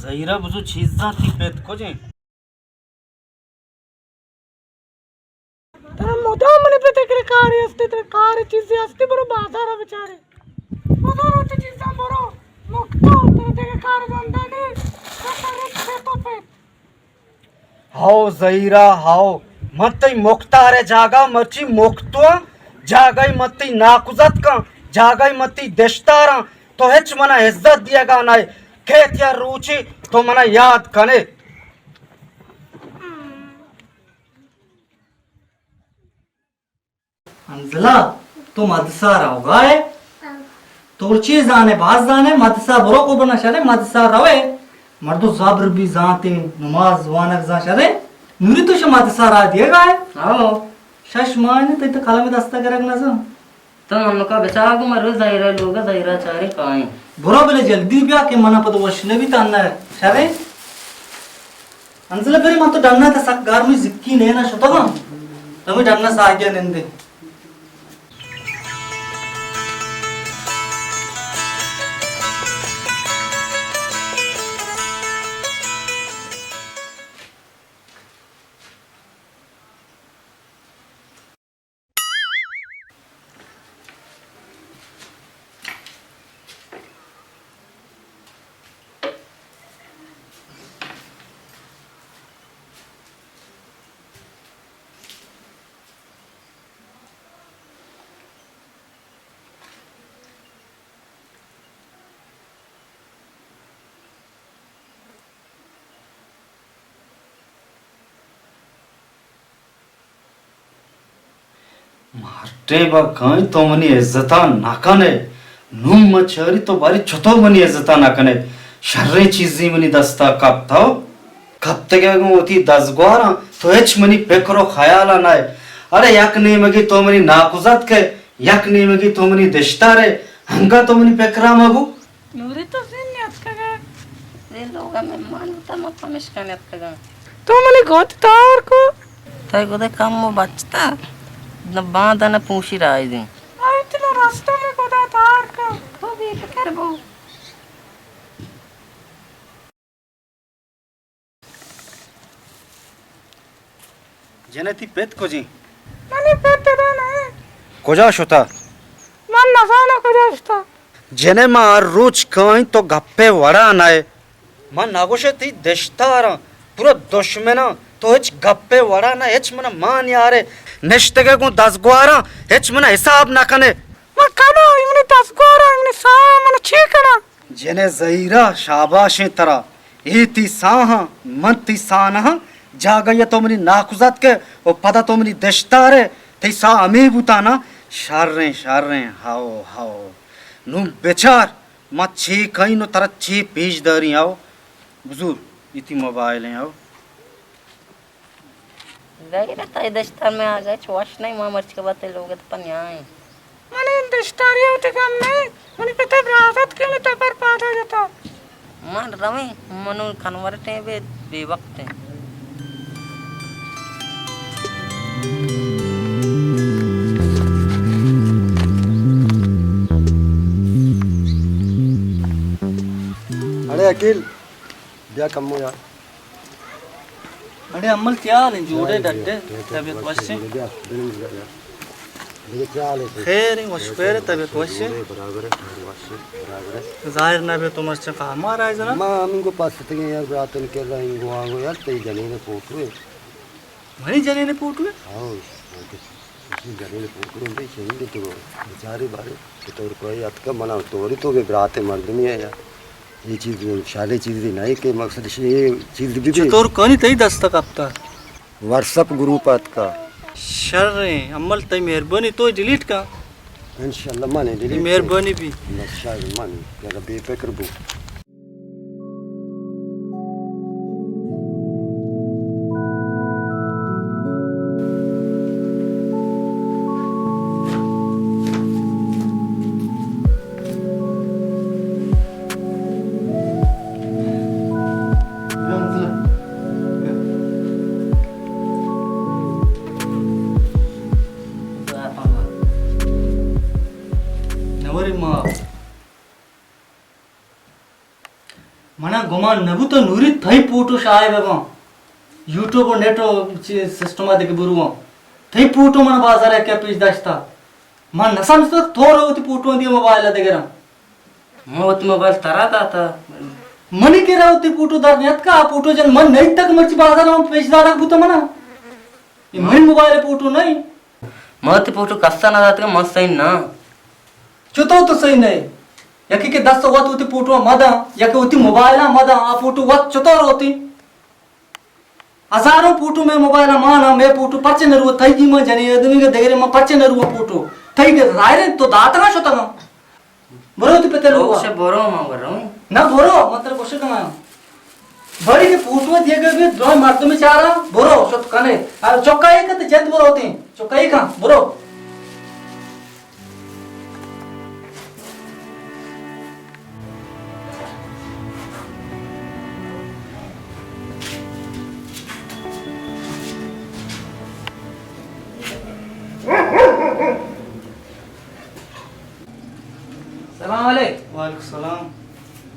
Zaira buzu çizza tipet koce. तर मोठा म्हणे प्रत्येकडे कार असते तर कार चीज असते बरो बाजार बिचारे बाजार होते चीज बरो मुक्तो तर ते कार बंदाने तर तो पे हाओ Zaira हाओ मत्ती मुक्तारे जागा मर्ची मुक्तो जागाई मत्ती नाकुजत का जागाई मत्ती देशतारा तो हेच मना इज्जत दिएगा नाय खेत या रुचि तो मना याद कने अंजला तू मदसा रावगा है तोरची जाने बाज जाने मदसा बरो को बना शारे मदसा रवे मर्दो सब्र भी जाते नमाज वानक जा शारे नुरी तो मदसा रा दिएगा है आओ शश माने तो काला में दस्ता करक ना जा तो उनका बचा को मरो जायरा लोग जायरा चारे काए बरो बेले जल्दी ब्या के मना पद वशने भी ताना है शारे अंजला बेरी मत डरना था सक गार में जिक्की ने ना शतो ना तमे डरना सागे नंदे मारते बा काई तो मनी इज्जता नाकने नुम मचरी तो बारी छतो मनी इज्जता नाकने शर्रे चीजी मनी दस्ता कपताओ कब तक होती 10 ग्वारा तो एच मनी पेकरो ख्याला नाय अरे यक नहीं मगी तो मनी नाकुजत के यक नहीं मगी तो मनी देशतारे हंगा तो मनी पेकरा मगु नूरी तो सिन्यात का ये लोग में मानता मत पमिश करने का तो म्हणे गोत तार को ताई को दे काम मो बचता न बांधा न पूछी रहा है दिन आई तेरा रास्ता में गोदा तार का तो भी कर बो जनेती पेत को जी मने पेटे ना कोजा शोता मन नजाना को जास्ता जने मार रोज काई तो गप्पे वड़ा नाय मन नागोशे ती देशतारा पूरा दुश्मना तो हेच गप्पे वड़ा ना हेच मना मान यारे नेश्तगे को 10 ग्वारा हेच मना हिसाब ना कने म कानो इमने 10 गोरा इमने सा मन छीकना जने ज़हीरा शाबाशे तरा इती साहा मंती सानहा जागय तो मनी नाकुजत के ओ पदा तो मनी देशतारे ते सा अमी बुताना शार्रे हाओ हाओ नु बेचार मत छी कहीं नो तरह छी पीज दरी आओ बुजुर्ग इती मोबाइल हैं आओ जायरा ताई दस्तार में आ गए चौश नहीं मां मर्च के बातें लोग तो पन्याए मने दस्तारिया होते काम में मने पता राहत के लिए तो पर पादा जाता मन रवे मनु खनवर टे बे वक्त है अरे अकील क्या कम हो यार अरे अम्मल क्या ले जोड़े डट्टे तबीयत वश्य खैर है वश्फेर तबीयत वश्य जाहिर ना बे तुम अच्छा का हमारा है जना मां हम को पास ते यार रात में कर रहे हैं आगो यार ते जने ने फोटो वही जने ने पूट में हां जने ने फोटो दे चाहिए तो बेचारे बारे तो कोई अत का मना तोरी तो के रात मर्द नहीं है यार ये चीज शाले चीज नहीं के मकसद ये चीज भी तोर कनी तई दस्तक अपता व्हाट्सएप ग्रुप अत का शर्रे अम्मल तई मेहरबानी तो डिलीट का इंशाल्लाह माने ये मेहरबानी भी शायद माने क्या बेफिक्र बू मना गुमान नबू तो नूरी थई फोटो शाये बेबा यूट्यूब और नेट सिस्टम देख बुरुवा थई फोटो मन बाजार क्या पेज दास्ता मन न समझ तो थोर होती फोटो दी मोबाइल देगरा मोत मोबाइल तरा था मनी के रहा होती फोटो दार नेत का फोटो जन मन नहीं तक मर्ची बाजार में पेज दार बुता मना ये मन मोबाइल फोटो नहीं मत फोटो कस्ता ना जाते मस्त सही ना चुतो तो सही नहीं यकी के 10 वत होती फोटो मदा यकी होती मोबाइल मदा आ फोटो वत चुतो होती हजारों फोटो में मोबाइल माना मैं फोटो परचे न रुआ थई की म जने आदमी के देगरे म परचे न रुआ फोटो थई के रायरे तो दात ना छोता ना बरो तो पते रुआ से बोरो मा बोरो ना बोरो मतलब कोशे कमा बड़ी के फोटो दिए गए दो मर्द में चारा बोरो सत कने आ चौका एक ते जंत बोरो होती चौका एक बोरो सलाम अलैकुम वालेकुम सलाम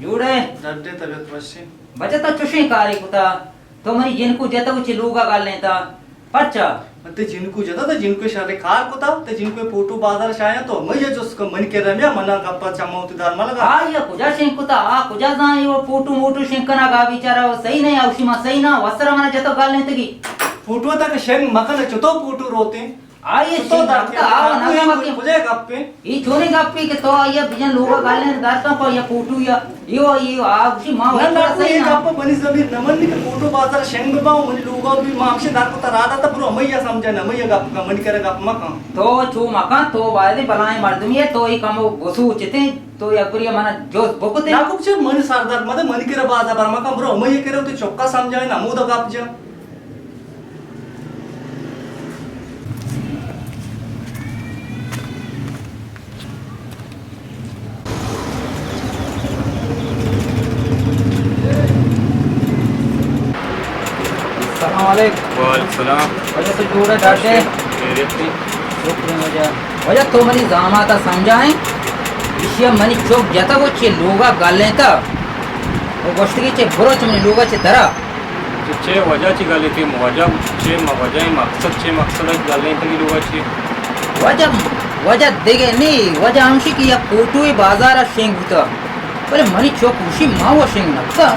जुड़े डड्डे तबीयत वशी बचता चुशी कारी कुता तो मरी जिनको जता कुछ लूगा गाल लेता पर्चा ते जिनको जता तो जिनको शारे कार को था ते जिनको फोटो बाजार शाया तो मैं जो उसको मन के रम्या मना गप्पा चमौती दार मलगा आ या कुजा शें कुता आ कुजा जा यो फोटो मोटो शें कना गा विचारा वो सही नहीं औसी मा सही ना वसरा मना जता गाल लेते की फोटो तक शेंग मकन चतो फोटो रोते आ ये तो शें दार कुता आ ना मा के मुझे गप्पे ई छोरे गप्पी के तो या बिजन लूगा गाल ले दाता पर या फोटो या यो आ उसी मा ना ना सही ये ना गप्पा बनी जमीन नमन के फोटो बाजार शेंग में बाऊ मुझे लोगों भी मामशे दार को तरादा था ब्रो मैं या समझा ना मैं ये गप का मन करे गप मका तो छू मका तो वादे बलाए मर्दमी है तो ई कम वसु चिते तो या पुरिया मना जो बोकते ना कुछ मन सरदार मदे मन के बाजार पर मका ब्रो मैं ये करे तो चौका समझाए ना मुदा गप जा सलाम अलैकुम वालेकुम सलाम वजह से जोड़ा डाटे खैरियत थी शुक्र वजह तो मनी जामा था समझाएं इशिया मनी चौक जाता वो चे लोगा गाले था वो गोश्त के चे बुरो चे मनी लोगा चे तरा चे वजह ची गाली थी वजह चे वजह मकसद गाली थी लोग ची वजह देगे नहीं वजह हमशी की या फोटो ही बाजार शेंग होता बोले मनी चौक उसी माँ वो शेंग नकता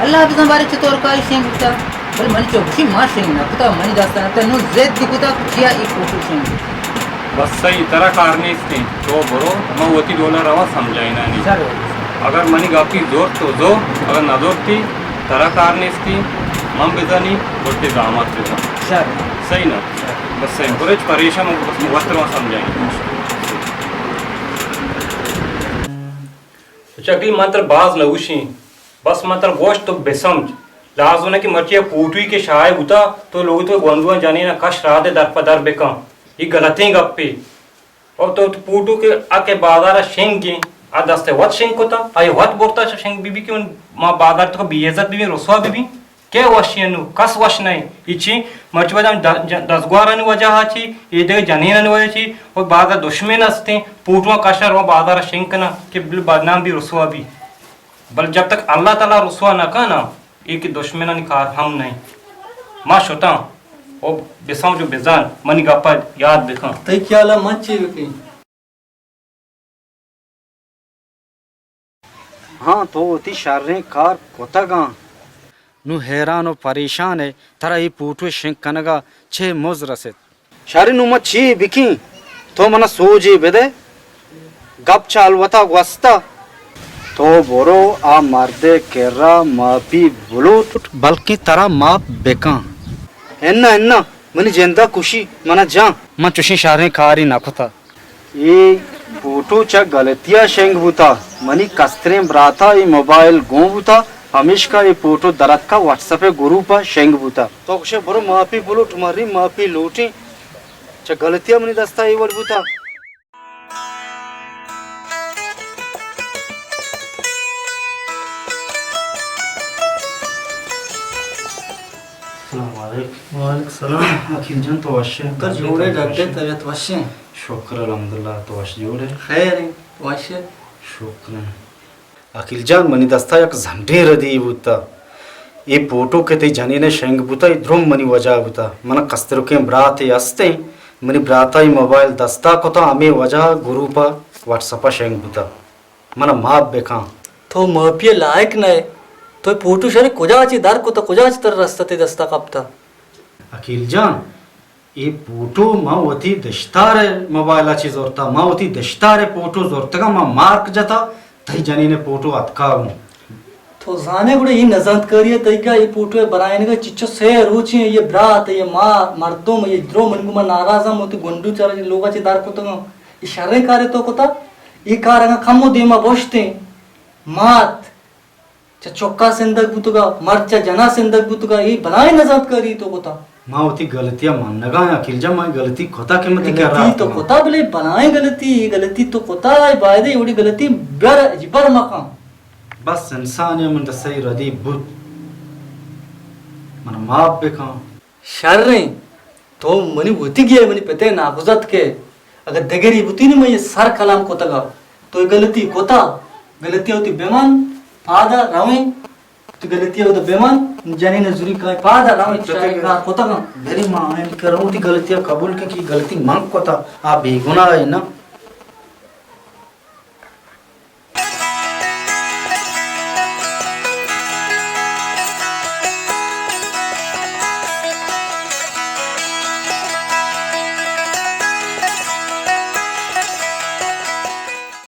अल्लाह भी हमारे चतोर का शेंग होता बोले मनी चौक उसी माँ शेंग नकता मनी दास्ता नकता नो जेद दिखता किया एक फोटो शेंग बस सही तरह कारने थी तो बोलो मैं वती डॉलर रवा समझाई ना नहीं सर अगर मनी गापी जोर तो जो अगर न जोर थी तरह कारने थी मम बेजानी बोलते दामाद बेजा सर सही ना बस सही बुरे परेशान वक्त वहाँ समझाएंगे चकली मंत्र बाज नवुशी बस मंत्र गोश्त तो बेसमझ लाज होने की मर्ची पूटवी के शाये होता तो लोग तो गोंदुआ जाने ना कश राधे दर पदर बेकम ये गलती गप्पे और तो पूटू के आके बाजार शेंगे आ दस्ते वत शेंग को था आये वत बोलता शेंग बीबी के माँ बाजार तो बेइज्जत बीबी रसवा बीबी क्या वशियनु कस वश नहीं इची मर्ची वजह दसगवार वजह आची ये जगह जनीन वजह ची और बाजार दुश्मन असते पूटवा कशर वहाँ बाजार शेंग ना कि बिल बदनाम भी रसवा भी बल जब तक अल्लाह ताला रसवा न का ना एक दुश्मन निकार हम नहीं माँ शोता और बेसम जो बेजान मनी गप्पा याद देखा तई क्या ला मच्छी की हाँ तो होती शारे कार कोता गा नु हैरान और परेशान है तरा ये पूटवे शेंक कनगा छे मोज रसे शारे नु मच्छी बिकी तो मना सोजी बेदे गप चाल वता वस्ता तो बोरो आ मर्दे केरा मापी बुलूट बल्कि तरा माप बेका एन्ना एन्ना मनी जेंदा खुशी मना जा मन चुशी शारे कारी नाखुता ये फोटो च गलतिया शेंग बुता मनी कस्त्रे ब्राता ये मोबाइल गो बुता हमेशा ये फोटो दरत का व्हाट्सएप ग्रुप शेंग बुता तो कुछ बरो माफी बोलो तुम्हारी माफी लूटी च गलतिया मनी दस्ता ये वल बुता वालेकुम सलाम अखिल जन तो वशे तो जोड़े डटे तबीयत वशे शुक्र अल्हम्दुलिल्लाह तो वश जोड़े खैर वशे शुक्र अखिल जान मनी दस्ता एक झंडे रदी बुता ये फोटो के ते जानीने शेंग बुता इद्रोम मनी वजा बुता मन कस्तरो के ब्राते अस्ते मनी ब्राता ही मोबाइल दस्ता को तो आमे वजा ग्रुप व्हाट्सएप शेंग बुता मन माप बेका तो माफिया लायक नाही तो फोटो शारे कोजाची दार को तो कोजाची तर रस्ता ते दस्ता कापता अखिल जान ये फोटो मा वती दश्तारे मोबाइलाची जोरता मा वती दश्तारे फोटो जोरता का मा मार्क जाता तई जानीने फोटो अतकाऊ तो जाने गुड़े ये नजंत करिए तई का ये फोटो बनाने का चिच्चो से रुचि ये ब्रात ये मा मर्दों ये द्रो मन गुमा नाराजा मोती गुंडू चारा लोगाची दार को तो इशारे कार्य तो कोता ये कारंगा खमो देमा बोशते मात चौका सेंदक बुतुगा मर्चा जना सेंदक बुतुगा ये बनाए नजंत करी तो कोता मा वती गलतियां मानगा अखिल जा मा गलती कोता के मती कर रहा गलती तो कोता बोले बनाए गलती तो कोता है बायदे एवढी गलती बर जिबर मकाम बस इंसान है मन सही रदी बुत मन माप बेका शर्रे तो मनी होती गया मनी पते ना गुजत के अगर दगरी बुती नहीं मैं ये सर कलाम कोता गा तो ये गलती कोता गलती होती बेमान आधा रावे तो गलती होती बेमान जाने नजरी का आधा रावे का कोता गा मेरी मां ने करो ती गलतियां कबूल के की गलती मांग कोता आ बेगुनाह है ना